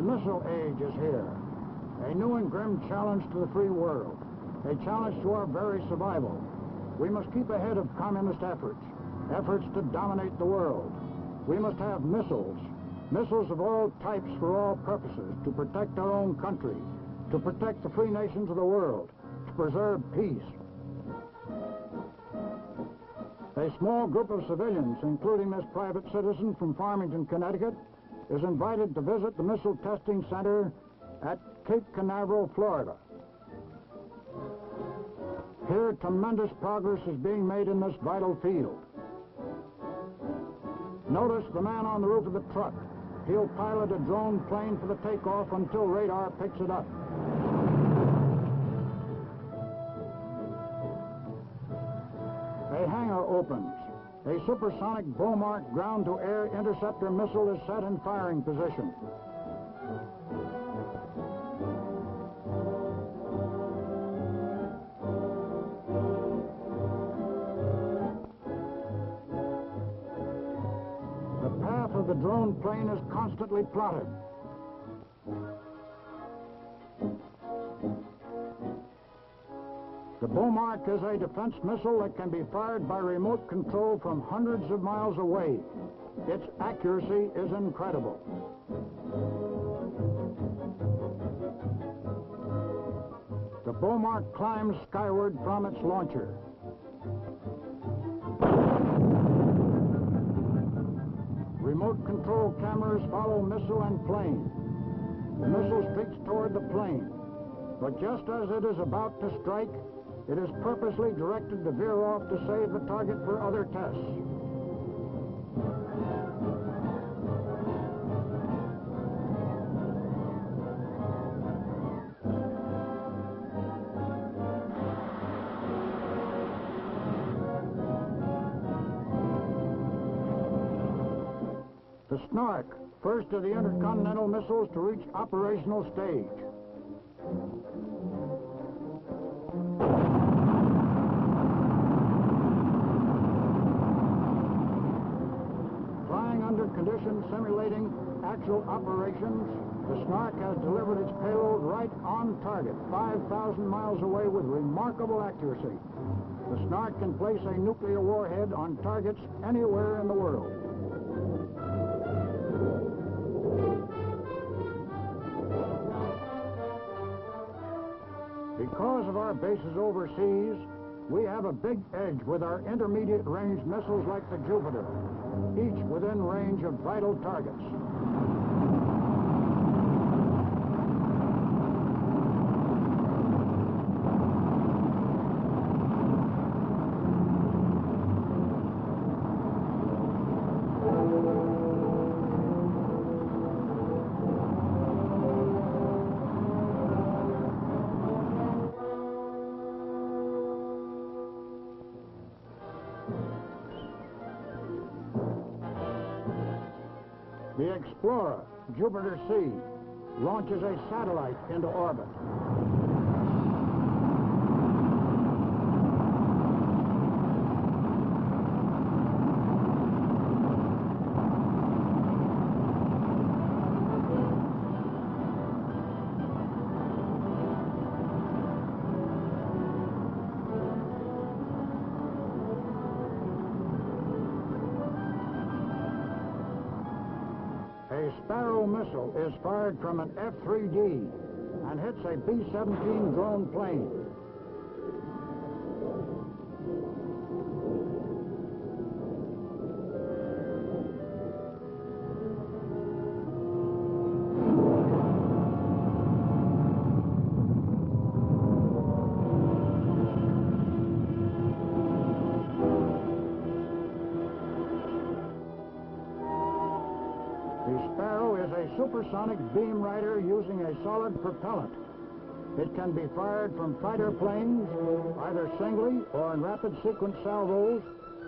missile age is here. A new and grim challenge to the free world. A challenge to our very survival. We must keep ahead of communist efforts to dominate the world. We must have missiles of all types for all purposes, to protect our own country, to protect the free nations of the world, to preserve peace. A small group of civilians, including this private citizen from Farmington, Connecticut, is invited to visit the Missile Testing Center at Cape Canaveral, Florida. Here, tremendous progress is being made in this vital field. Notice the man on the roof of the truck. He'll pilot a drone plane for the takeoff until radar picks it up. A hangar opens. A supersonic Beaumark ground-to-air interceptor missile is set in firing position. The path of the drone plane is constantly plotted. The Beaumark is a defense missile that can be fired by remote control from hundreds of miles away. Its accuracy is incredible. The Beaumark climbs skyward from its launcher. Remote control cameras follow missile and plane. The missile streaks toward the plane, but just as it is about to strike, it is purposely directed to veer off to save the target for other tests. The Snark, first of the intercontinental missiles to reach operational stage. Under conditions simulating actual operations, the Snark has delivered its payload right on target, 5,000 miles away with remarkable accuracy. The Snark can place a nuclear warhead on targets anywhere in the world. Because of our bases overseas, we have a big edge with our intermediate range missiles like the Jupiter, each within range of vital targets. The Explorer, Jupiter C, launches a satellite into orbit. A Sparrow missile is fired from an F-3D and hits a B-17 drone plane. The Sparrow is a supersonic beam rider using a solid propellant. It can be fired from fighter planes, either singly or in rapid sequence salvos,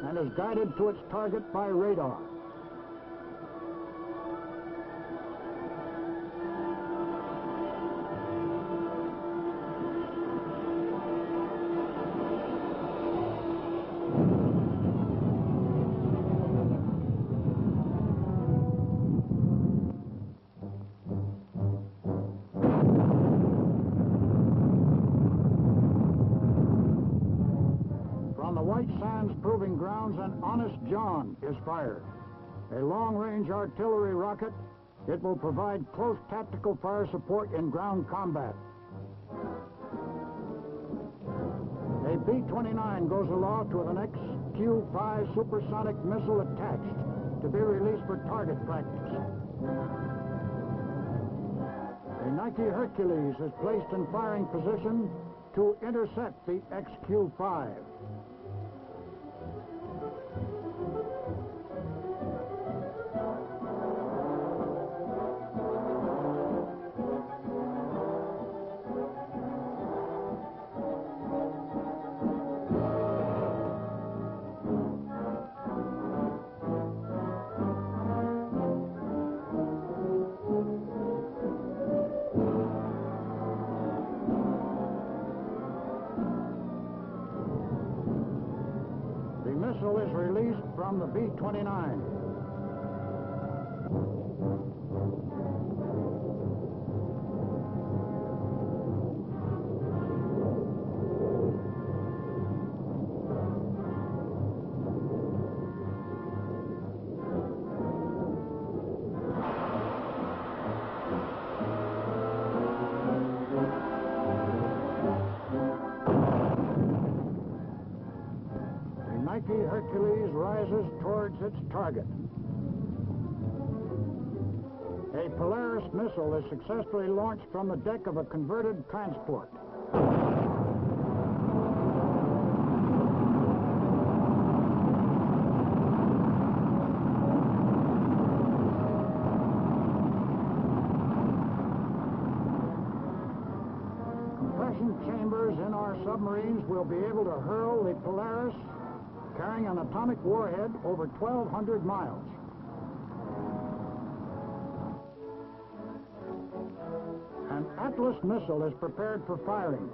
and is guided to its target by radar. grounds, an Honest John is fired. A long-range artillery rocket. It will provide close tactical fire support in ground combat. A B-29 goes aloft with an XQ-5 supersonic missile attached to be released for target practice. A Nike Hercules is placed in firing position to intercept the XQ-5. Missile is released from the B-29. Nike Hercules rises towards its target. A Polaris missile is successfully launched from the deck of a converted transport. Compression chambers in our submarines will be able to hurl the Polaris carrying an atomic warhead over 1,200 miles. An Atlas missile is prepared for firing.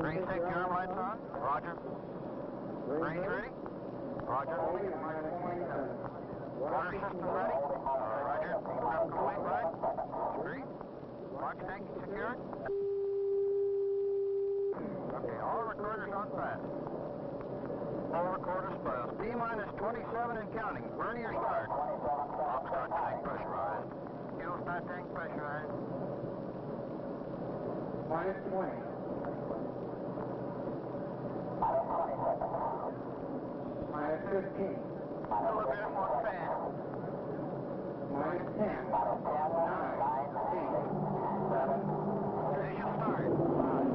Green set your lights on. Roger. Green ready. Roger. Water system ready. Roger. Prep cooling right. Green. Launch tank secured. Okay, all recorders on fast. All recorders fast. T-minus 27 and counting. Burn your start. Lock start tank pressurized. Fuel start tank pressurized. Minus 20. Minus 15. Elevator on fan. Minus 10. 9, 8, 7. Ignition start. 5.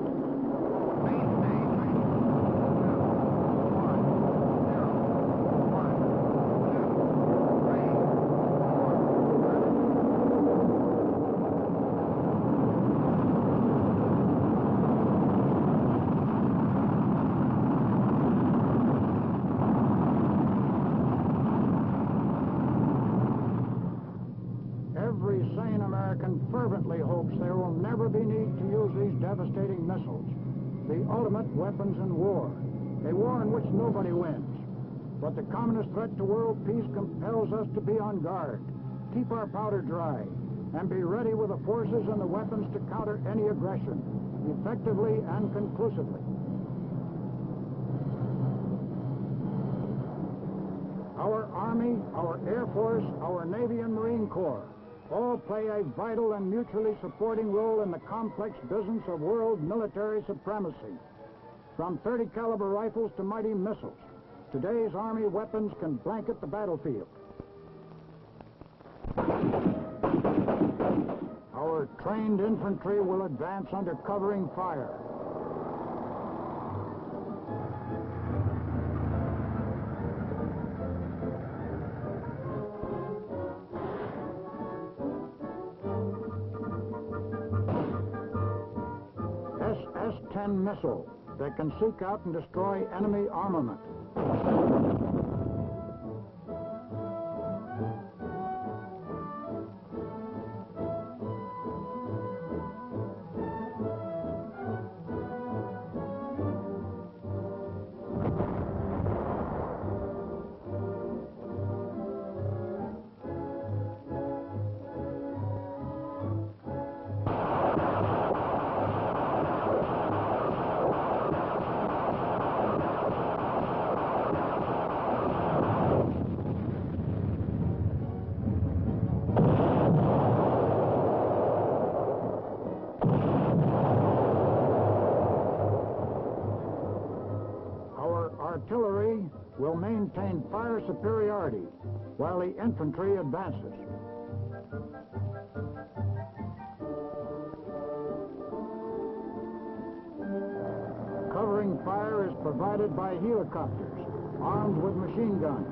Every sane American fervently hopes there will never be need to use these devastating missiles, the ultimate weapons in war, a war in which nobody wins. But the communist threat to world peace compels us to be on guard, keep our powder dry, and be ready with the forces and the weapons to counter any aggression, effectively and conclusively. Our Army, our Air Force, our Navy and Marine Corps all play a vital and mutually supporting role in the complex business of world military supremacy. From 30 caliber rifles to mighty missiles, today's Army weapons can blanket the battlefield. Our trained infantry will advance under covering fire. SS-10 missile that can seek out and destroy enemy armament. artillery will maintain fire superiority while the infantry advances. Covering fire is provided by helicopters armed with machine guns.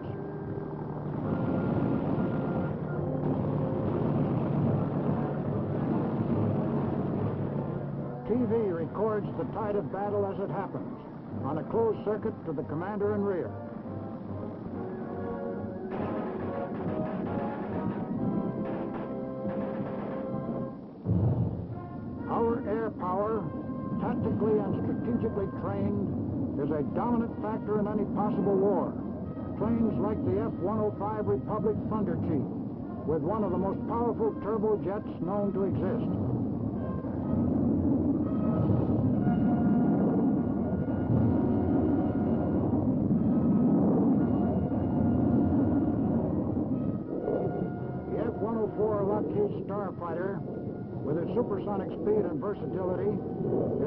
TV records the tide of battle as it happens on a closed circuit to the commander and rear. Our air power, tactically and strategically trained, is a dominant factor in any possible war. Planes like the F-105 Republic Thunder Chief, with one of the most powerful turbojets known to exist. The F-104 Lockheed Starfighter, with its supersonic speed and versatility,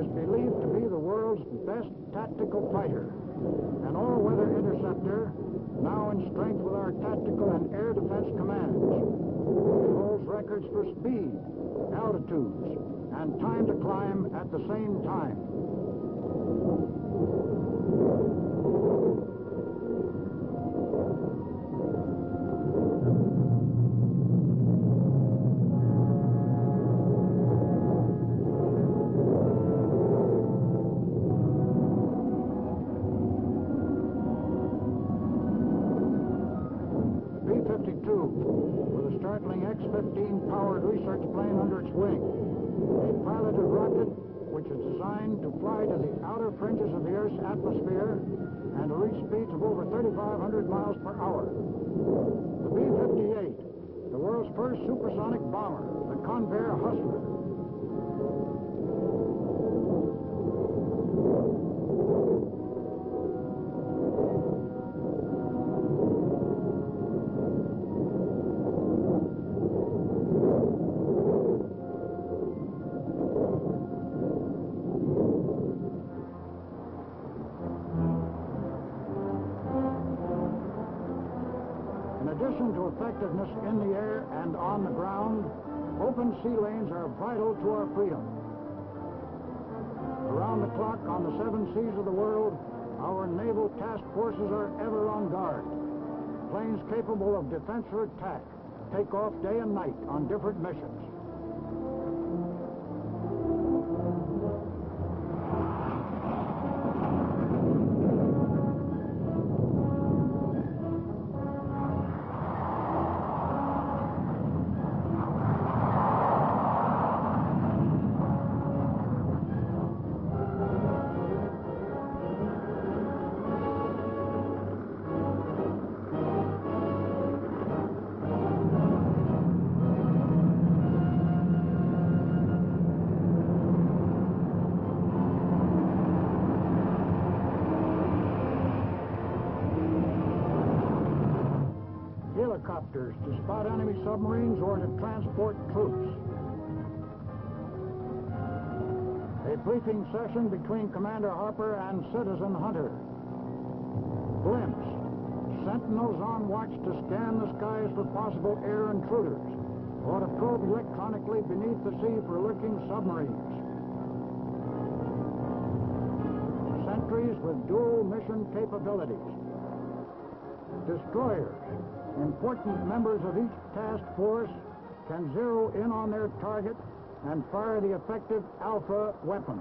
is believed to be the world's best tactical fighter. An all-weather interceptor, now in strength with our tactical and air defense commands. It holds records for speed, altitudes, and time to climb at the same time. With a startling X-15 powered research plane under its wing. A piloted rocket which is designed to fly to the outer fringes of the Earth's atmosphere and to reach speeds of over 3,500 miles per hour. The B-58, the world's first supersonic bomber, the Canaveral Hustler. In addition to effectiveness in the air and on the ground, open sea lanes are vital to our freedom. Around the clock on the 7 seas of the world, our naval task forces are ever on guard. Planes capable of defense or attack take off day and night on different missions. Helicopters to spot enemy submarines or to transport troops. A briefing session between Commander Harper and Citizen Hunter. Blimps. Sentinels on watch to scan the skies for possible air intruders or to probe electronically beneath the sea for lurking submarines. Sentries with dual mission capabilities. Destroyers. Important members of each task force can zero in on their target and fire the effective Alpha weapon.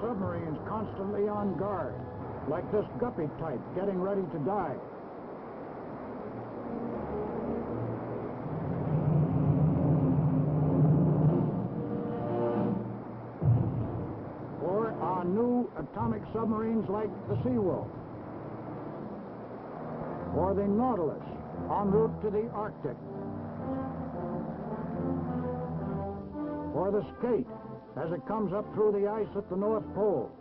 Submarines constantly on guard, like this guppy type getting ready to dive. atomic submarines like the Seawolf, or the Nautilus en route to the Arctic, or the Skate as it comes up through the ice at the North Pole.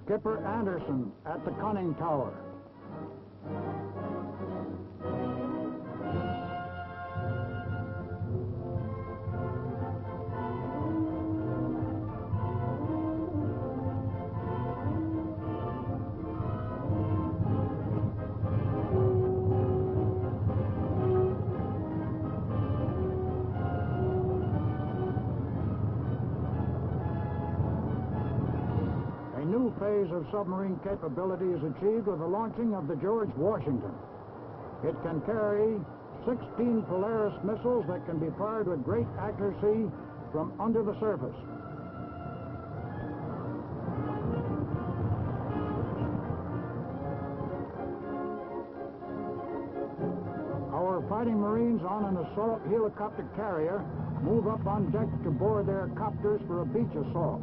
Skipper Anderson at the conning tower. A new phase of submarine capability is achieved with the launching of the George Washington. It can carry 16 Polaris missiles that can be fired with great accuracy from under the surface. Our fighting Marines on an assault helicopter carrier move up on deck to board their copters for a beach assault.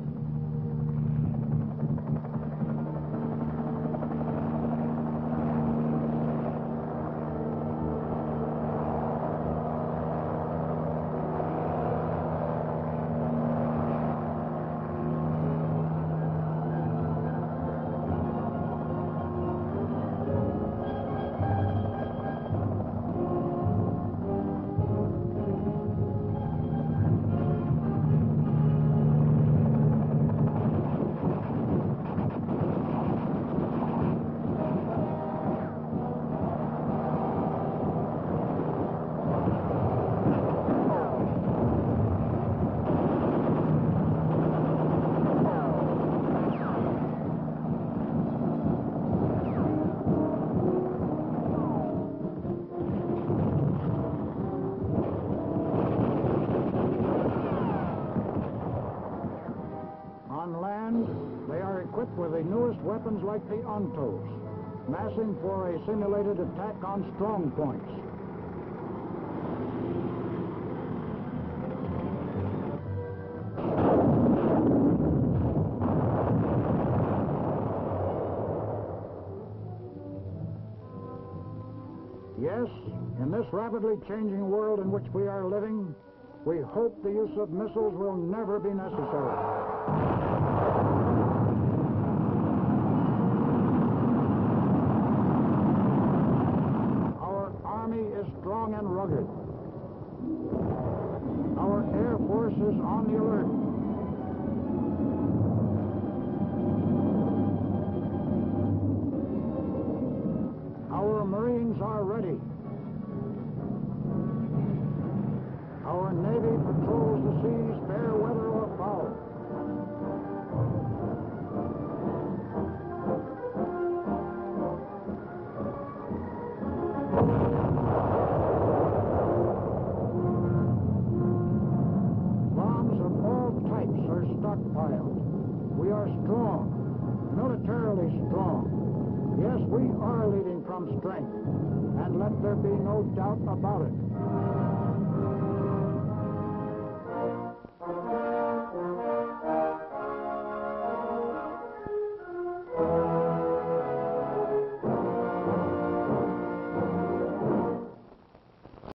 On land, they are equipped with the newest weapons like the Ontos, massing for a simulated attack on strong points. Yes, in this rapidly changing world in which we are living, we hope the use of missiles will never be necessary. Our Army is strong and rugged. Our Air Force is on the alert. Our Marines are ready. Our Navy patrols the seas, fair weather or foul. Bombs of all types are stockpiled. We are strong, militarily strong. Yes, we are leading from strength, and let there be no doubt about it.